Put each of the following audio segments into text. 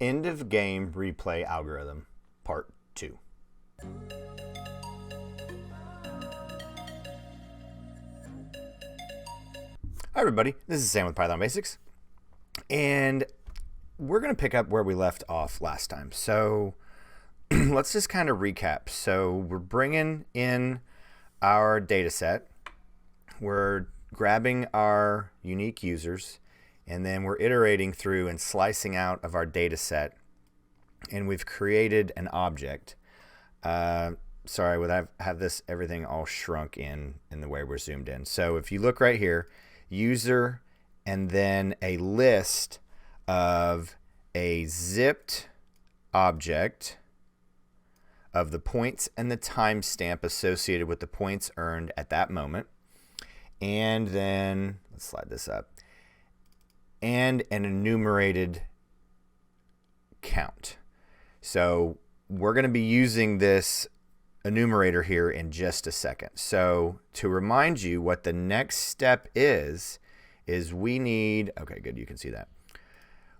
End of game replay algorithm, part 2. Hi everybody, this is Sam with Python Basics, and we're going to pick up where we left off last time. So let's just kind of recap. So we're bringing in our data set, we're grabbing our unique users, and then we're iterating through and slicing out of our data set, and we've created an object. Sorry, I have this everything all shrunk in the way we're zoomed in. So if you look right here, user, and then a list of a zipped object of the points and the timestamp associated with the points earned at that moment. And then, let's slide this up, and an enumerated count. So we're going to be using this enumerator here in just a second. So to remind you what the next step is we need, okay, good, you can see that.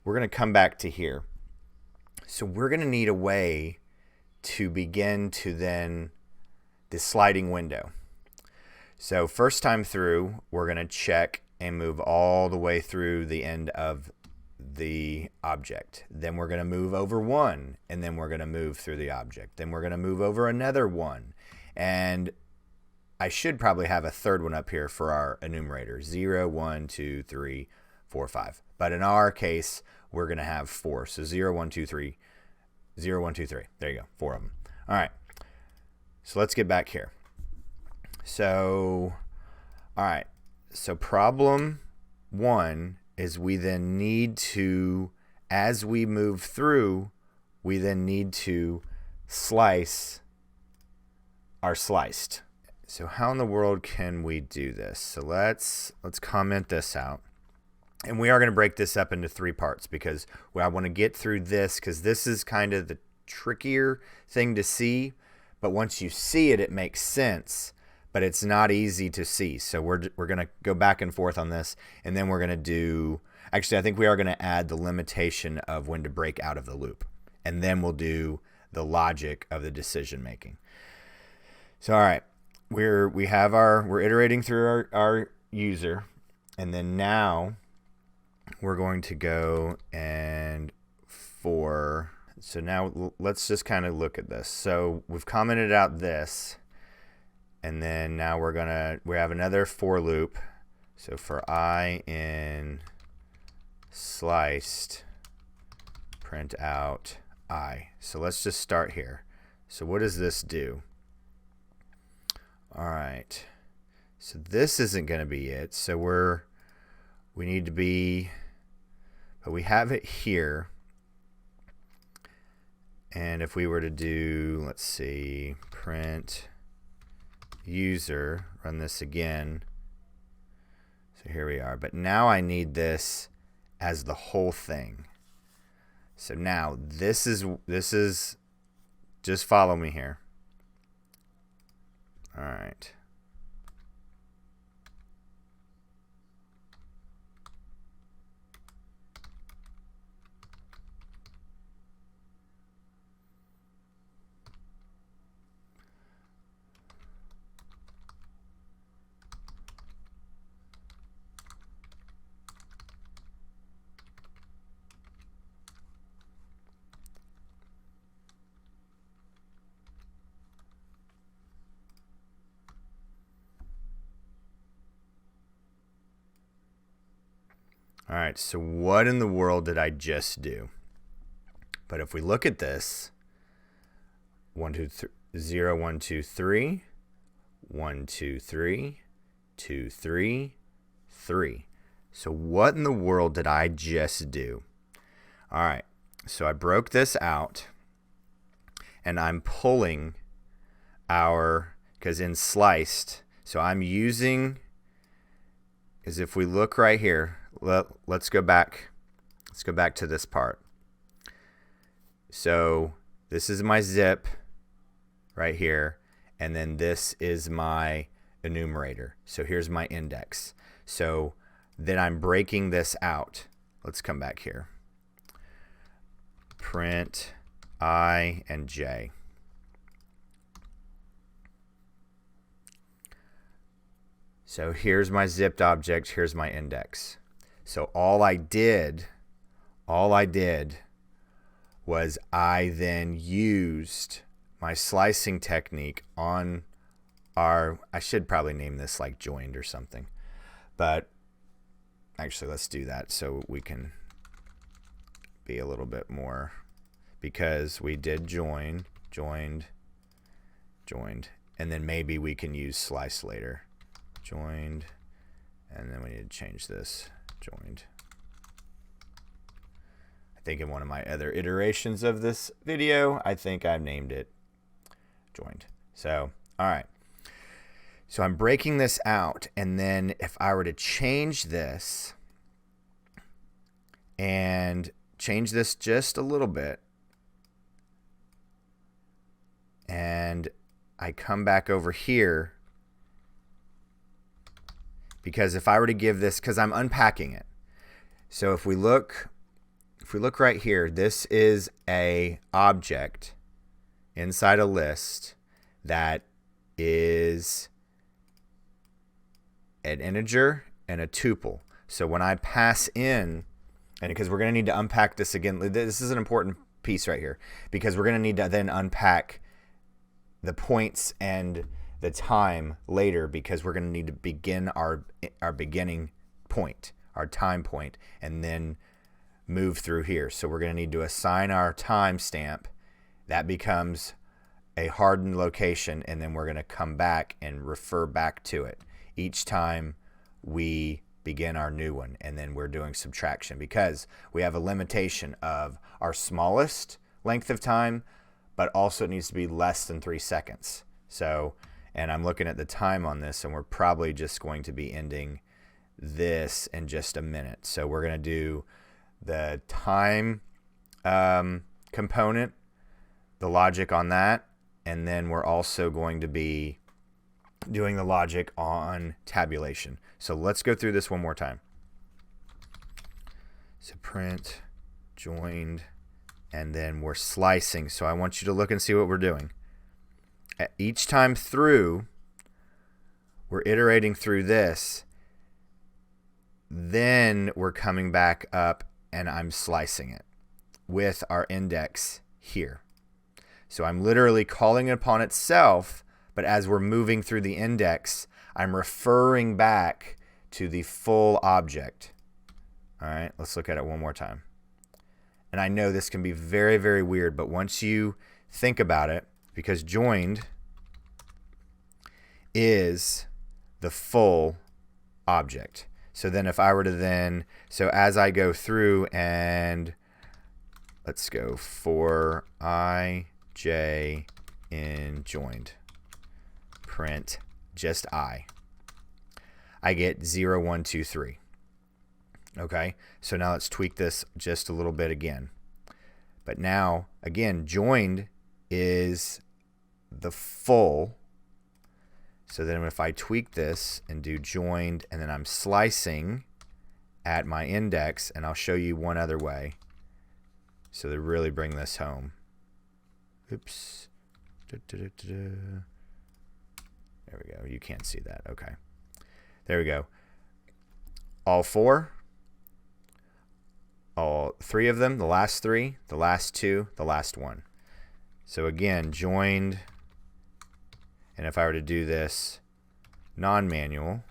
We're going to come back to here. So we're going to need a way to begin to then this sliding window. So first time through, we're going to check and move all the way through the end of the object. Then we're going to move over one, and then we're going to move through the object. Then we're going to move over another one. And I should probably have a third one up here for our enumerator, 0, 1, 2, 3, 4, 5. But in our case, we're going to have 4. So 0, 1, 2, 3, 0, 1, 2, 3. There you go, 4 of them. All right, so let's get back here. So, all right, so problem 1 is we then need to, as we move through, we then need to slice our sliced. So how in the world can we do this? So let's comment this out. And we are going to break this up into 3 parts because I want to get through this because this is kind of the trickier thing to see. But once you see it, it makes sense. But it's not easy to see. So we're going to go back and forth on this, and then we're going to do, actually I think we are going to add the limitation of when to break out of the loop, and then we'll do the logic of the decision making. So all right, we're iterating through our user, and then now we're going to go and so now let's just kind of look at this. So we've commented out this. And then now we have another for loop. So for I in sliced, print out I. So let's just start here. So what does this do? All right. So this isn't going to be it. So we need to be, but we have it here. And if we were to do, let's see, print user, run this again. So here we are. But now I need this as the whole thing. So now this is just follow me here. All right. All right, so what in the world did I just do? But if we look at this, 1, 2, 3, 0, 1, 2, 3, 1, 2, 3, 2, 3, 3. So what in the world did I just do? All right, so I broke this out, and I'm pulling because in sliced, so I'm using, because if we look right here, let's go back to this part. So this is my zip right here, and then this is my enumerator. So here's my index. So then I'm breaking this out. Let's come back here. print I and j. So here's my zipped object, here's my index. So all I did was I then used my slicing technique on our, I should probably name this like joined or something, but actually let's do that so we can be a little bit more, because we did joined, and then maybe we can use slice later. Joined, and then we need to change this, joined. I think in one of my other iterations of this video, I think I've named it joined. So, all right. So I'm breaking this out, and then if I were to change this and change this just a little bit, and I come back over here, because if I were to give this, because I'm unpacking it. So if we look right here, this is a object inside a list that is an integer and a tuple. So when I pass in, and because we're going to need to unpack this again, this is an important piece right here, because we're going to need to then unpack the points and the time later, because we're going to need to begin our beginning point, our time point, and then move through here. So we're going to need to assign our timestamp. That becomes a hardened location, and then we're going to come back and refer back to it each time we begin our new one. And then we're doing subtraction, because we have a limitation of our smallest length of time, but also it needs to be less than 3 seconds. So, and I'm looking at the time on this, and we're probably just going to be ending this in just a minute. So we're going to do the time component, the logic on that, and then we're also going to be doing the logic on tabulation. So let's go through this one more time. So print, joined, and then we're slicing. So I want you to look and see what we're doing. Each time through, we're iterating through this. Then we're coming back up, and I'm slicing it with our index here. So I'm literally calling it upon itself, but as we're moving through the index, I'm referring back to the full object. All right, let's look at it one more time. And I know this can be very, very weird, but once you think about it, because joined is the full object. So then if I were to then, so as I go through, and let's go for I, J in joined, print just I get 0, 1, 2, 3. Okay, so now let's tweak this just a little bit again. But now, again, joined is the full. So then if I tweak this and do joined, and then I'm slicing at my index, and I'll show you one other way so to really bring this home. Oops. There we go. You can't see that. Okay. There we go. All 4. All 3 of them, the last 3, the last 2, the last 1. So again, joined, and if I were to do this non-manual,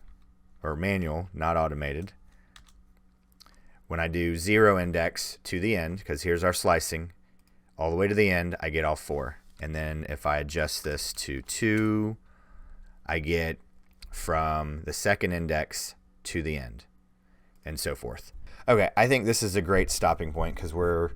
or manual, not automated, when I do 0 index to the end, because here's our slicing, all the way to the end, I get all 4. And then if I adjust this to 2, I get from the second index to the end, and so forth. Okay, I think this is a great stopping point, because we're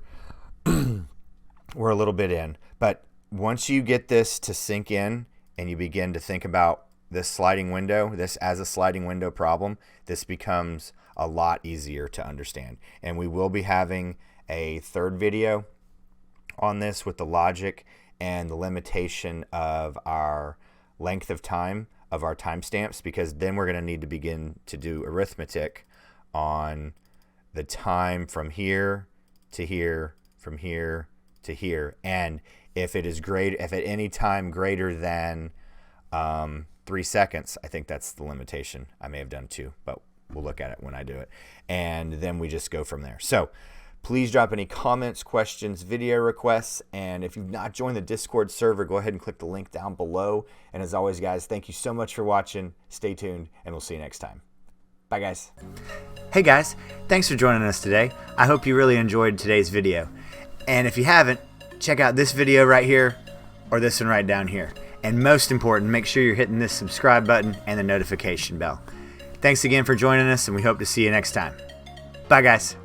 we're a little bit in. But once you get this to sink in and you begin to think about this sliding window, this as a sliding window problem, this becomes a lot easier to understand. And we will be having a third video on this with the logic and the limitation of our length of time of our timestamps, because then we're going to need to begin to do arithmetic on the time from here to here, from here to here. And if it is if at any time greater than 3 seconds, I think that's the limitation. I may have done 2, but we'll look at it when I do it. And then we just go from there. So please drop any comments, questions, video requests. And if you've not joined the Discord server, go ahead and click the link down below. And as always, guys, thank you so much for watching. Stay tuned, and we'll see you next time. Bye, guys. Hey, guys. Thanks for joining us today. I hope you really enjoyed today's video. And if you haven't, check out this video right here or this one right down here. And most important, make sure you're hitting this subscribe button and the notification bell. Thanks again for joining us, and we hope to see you next time. Bye, guys.